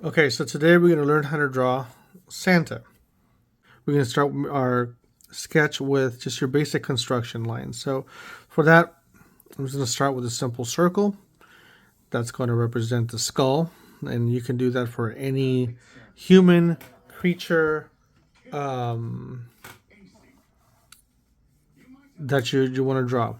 Okay, so today we're going to learn how to draw Santa. We're going to start our sketch with just your basic construction lines. So for that, I'm just going to start with a simple circle. That's going to represent the skull. And you can do that for any human, creature that you want to draw.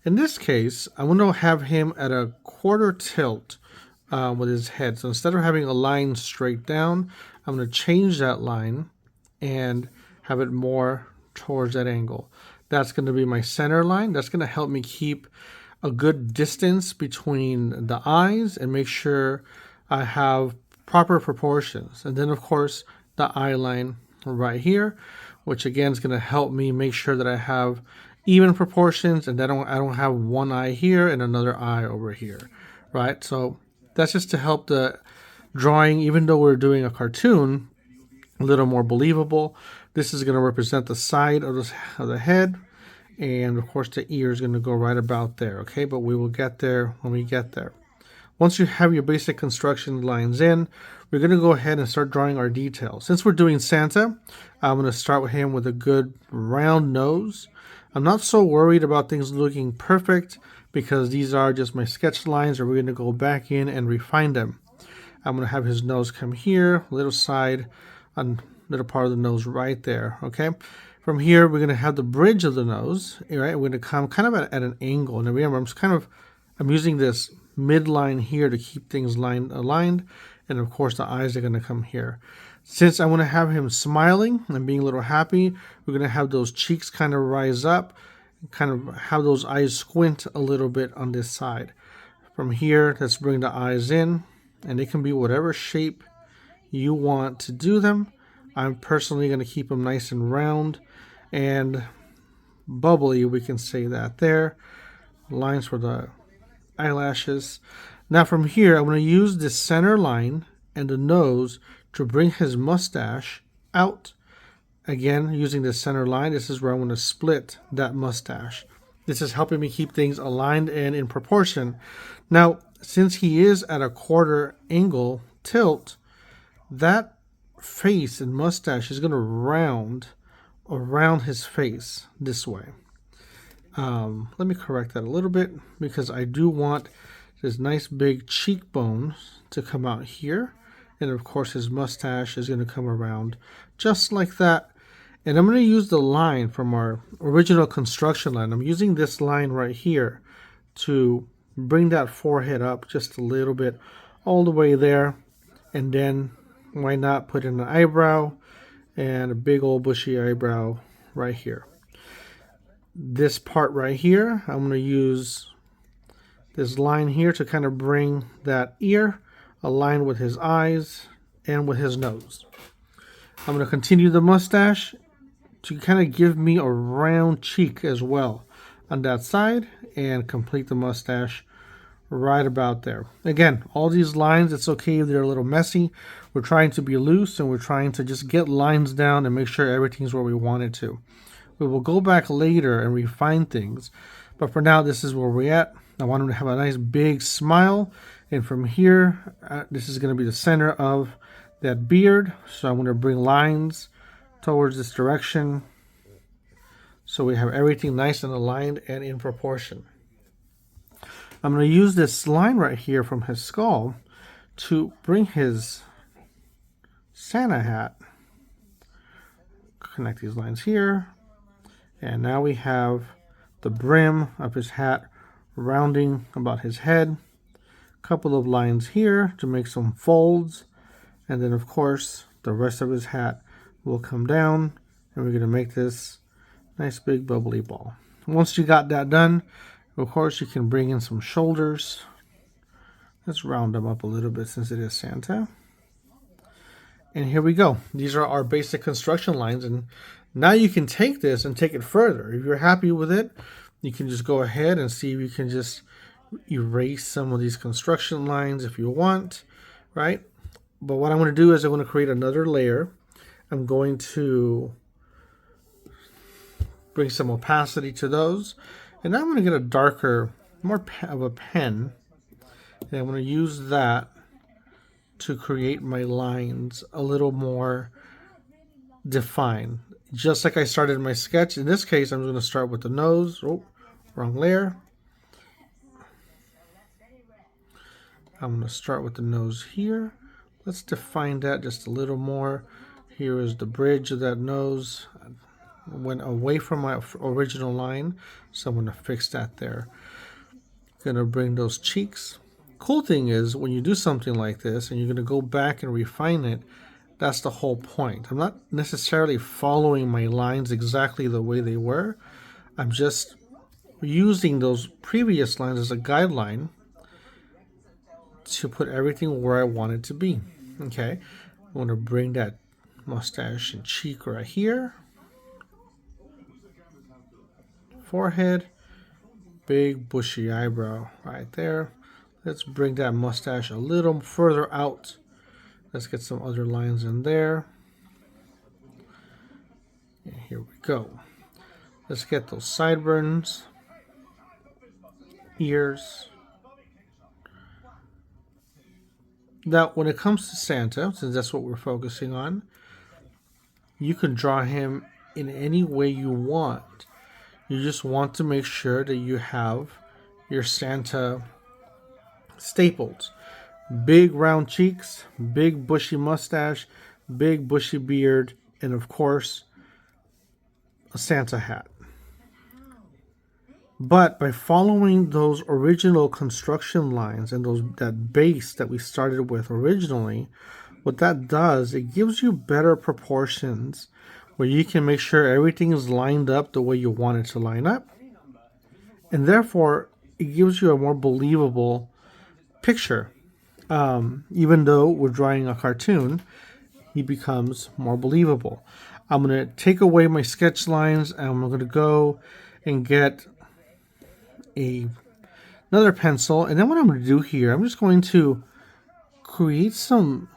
In this case, I want to have him at a quarter tilt with his head. So instead of having a line straight down, I'm going to change that line and have it more towards that angle. That's going to be my center line. That's going to help me keep a good distance between the eyes and make sure I have proper proportions. And then, of course, the eye line right here, which again is going to help me make sure that I have even proportions and that I don't have one eye here and another eye over here, right? So that's just to help the drawing, even though we're doing a cartoon, a little more believable. This is going to represent the side of the head, and of course the ear is going to go right about there, okay? But we will get there when we get there. Once you have your basic construction lines in, we're going to go ahead and start drawing our details. Since we're doing Santa, I'm going to start with him with a good round nose. I'm not so worried about things looking perfect because these are just my sketch lines, and we're going to go back in and refine them. I'm going to have his nose come here, little side, a little part of the nose right there, okay? From here, we're going to have the bridge of the nose, right? We're going to come kind of at an angle. And remember, I'm using this midline here to keep things aligned. And of course, the eyes are going to come here. Since I want to have him smiling and being a little happy, we're going to have those cheeks kind of rise up, kind of have those eyes squint a little bit on this side. From here, let's bring the eyes in, and they can be whatever shape you want to do them. I'm personally going to keep them nice and round and bubbly, we can say that there. Lines for the eyelashes. Now from here, I'm going to use the center line and the nose to bring his mustache out. Again, using the center line, this is where I'm going to split that mustache. This is helping me keep things aligned and in proportion. Now, since he is at a quarter angle tilt, that face and mustache is going to round around his face this way. Let me correct that a little bit because I do want this nice big cheekbone to come out here. And of course his mustache is going to come around just like that. And I'm going to use the line from our original construction line. I'm using this line right here to bring that forehead up just a little bit all the way there. And then why not put in an eyebrow and a big old bushy eyebrow right here. This part right here, I'm going to use this line here to kind of bring that ear aligned with his eyes and with his nose. I'm going to continue the mustache to kind of give me a round cheek as well on that side and complete the mustache right about there. Again, all these lines, it's okay if they're a little messy. We're trying to be loose and we're trying to just get lines down and make sure everything's where we want it to. We will go back later and refine things, but for now, this is where we're at. I want him to have a nice big smile, and from here, this is going to be the center of that beard. So I'm going to bring lines towards this direction so we have everything nice and aligned and in proportion. I'm going to use this line right here from his skull to bring his Santa hat. Connect these lines here. And now we have the brim of his hat rounding about his head. A couple of lines here to make some folds. And then, of course, the rest of his hat will come down. And we're going to make this nice big bubbly ball. Once you got that done, of course, you can bring in some shoulders. Let's round them up a little bit since it is Santa. And here we go. These are our basic construction lines. And now you can take this and take it further. If you're happy with it, you can just go ahead and see if you can just erase some of these construction lines if you want, right? But what I'm going to do is I'm going to create another layer. I'm going to bring some opacity to those. And now I'm going to get a darker, more of a pen. And I'm going to use that to create my lines a little more defined. Just like I started my sketch, in this case, I'm going to start with the nose. Oh, wrong layer. I'm going to start with the nose here. Let's define that just a little more. Here is the bridge of that nose. I went away from my original line, so I'm going to fix that there. Going to bring those cheeks. Cool thing is, when you do something like this and you're going to go back and refine it, that's the whole point. I'm not necessarily following my lines exactly the way they were. I'm just using those previous lines as a guideline to put everything where I want it to be. Okay, I want to bring that mustache and cheek right here. Forehead, big bushy eyebrow right there. Let's bring that mustache a little further out. Let's get some other lines in there. And here we go. Let's get those sideburns, ears. Now, when it comes to Santa, since that's what we're focusing on, you can draw him in any way you want. You just want to make sure that you have your Santa staples. Big round cheeks, big bushy mustache, big bushy beard, and of course, a Santa hat. But by following those original construction lines and that base that we started with originally, what that does, it gives you better proportions where you can make sure everything is lined up the way you want it to line up. And therefore, it gives you a more believable picture. Even though we're drawing a cartoon, he becomes more believable. I'm going to take away my sketch lines and I'm going to go and get another pencil. And then what I'm going to do here, I'm just going to create some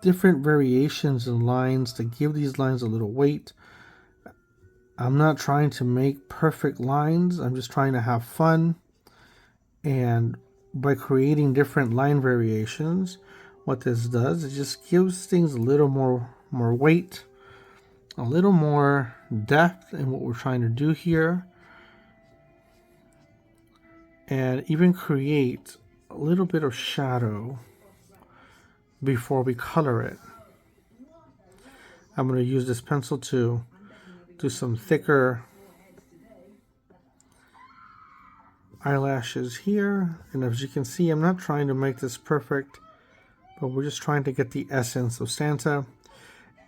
different variations in lines to give these lines a little weight. I'm not trying to make perfect lines. I'm just trying to have fun. And by creating different line variations, what this does, it just gives things a little more weight, a little more depth in what we're trying to do here, and even create a little bit of shadow before we color it. I'm going to use this pencil to do some thicker eyelashes here, and as you can see, I'm not trying to make this perfect, but we're just trying to get the essence of Santa.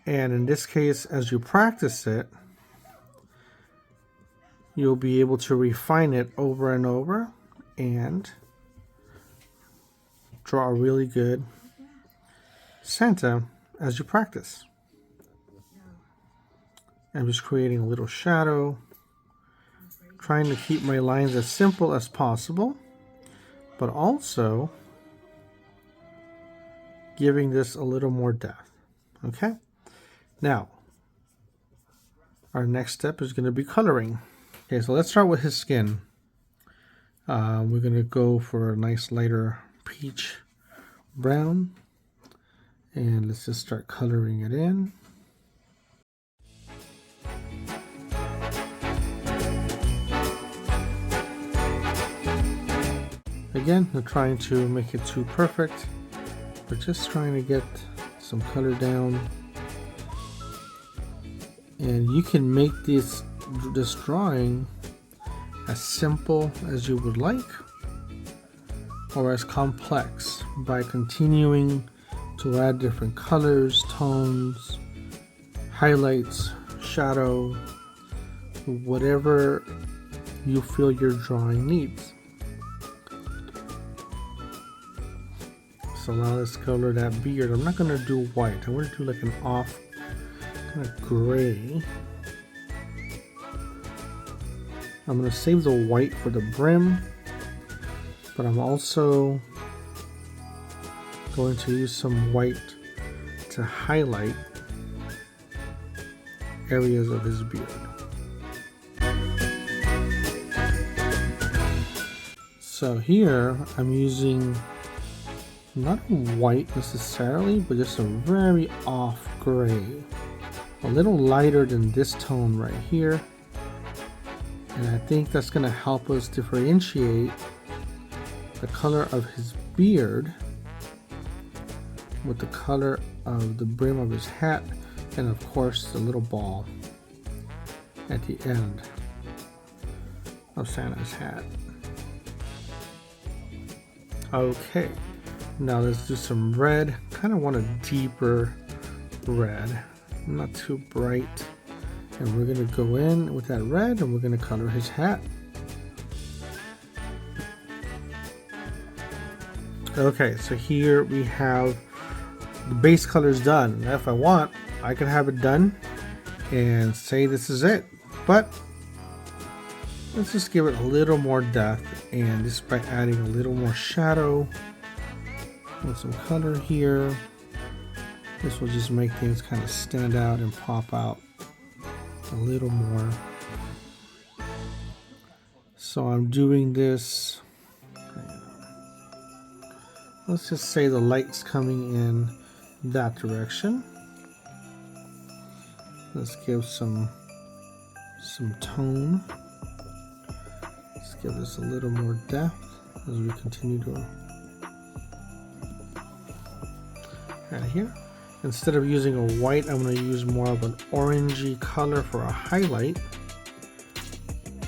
And in this case, as you practice it, you'll be able to refine it over and over and draw a really good Santa as you practice. I'm just creating a little shadow, trying to keep my lines as simple as possible, but also giving this a little more depth. Okay, now our next step is going to be coloring. Okay, so let's start with his skin. We're going to go for a nice lighter peach brown, and let's just start coloring it in. Again, not trying to make it too perfect, but just trying to get some color down. And you can make this drawing as simple as you would like, or as complex by continuing to add different colors, tones, highlights, shadow, whatever you feel your drawing needs. So now let's color that beard. I'm not going to do white. I want to do like an off kind of gray. I'm going to save the white for the brim, but I'm also going to use some white to highlight areas of his beard. So here I'm using not white necessarily, but just a very off gray. A little lighter than this tone right here. And I think that's going to help us differentiate the color of his beard with the color of the brim of his hat, and of course the little ball at the end of Santa's hat. Okay, now let's do some red. Kind of want a deeper red, not too bright. And we're going to go in with that red and we're going to color his hat. Okay, so here we have the base colors done. Now if I want, I can have it done and say this is it. But let's just give it a little more depth, and just by adding a little more shadow with some color here, this will just make things kind of stand out and pop out a little more. So I'm doing this, let's just say the light's coming in that direction. Let's give some tone. Let's give this a little more depth as we continue to add here. Instead of using a white, I'm going to use more of an orangey color for a highlight.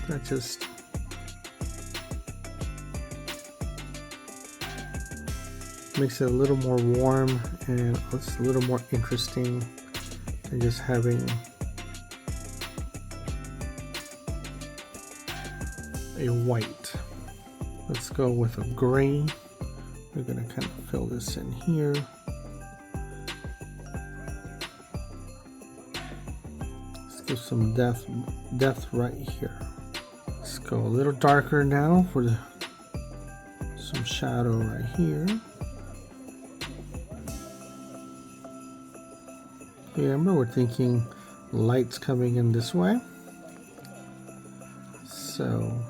That just makes it a little more warm and it's a little more interesting than just having a white. Let's go with a gray. We're going to kind of fill this in here. Let's give some depth right here. Let's go a little darker now for some shadow right here. Remember, we're thinking lights coming in this way. So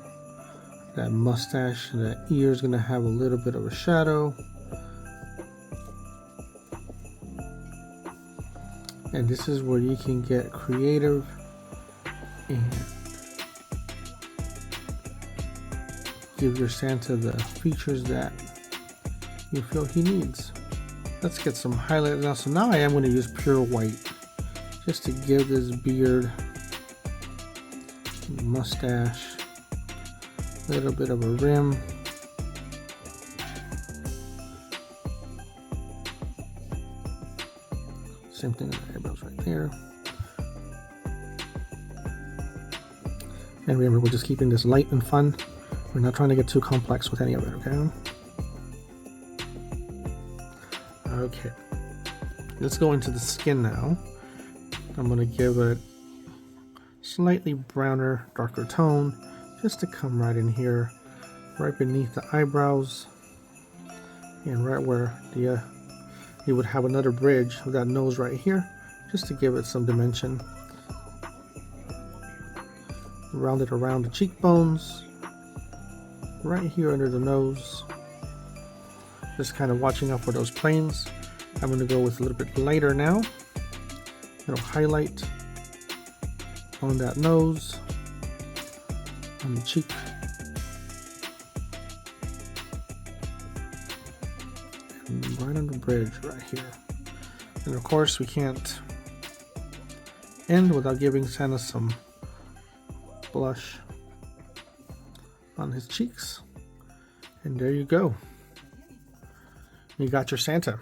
that mustache and that ear is going to have a little bit of a shadow. And this is where you can get creative and give your Santa the features that you feel he needs. Let's get some highlight now. So now I am going to use pure white just to give this beard, mustache, a little bit of a rim. Same thing with the eyebrows right there. And remember, we're just keeping this light and fun. We're not trying to get too complex with any of it, okay? Okay, let's go into the skin now. I'm going to give it slightly browner, darker tone just to come right in here, right beneath the eyebrows, and right where the you would have another bridge of that nose right here, just to give it some dimension. Round it around the cheekbones, right here under the nose. Just kind of watching out for those planes. I'm going to go with a little bit lighter now. Little highlight on that nose, on the cheek. And right on the bridge right here. And of course we can't end without giving Santa some blush on his cheeks. And there you go. You got your Santa.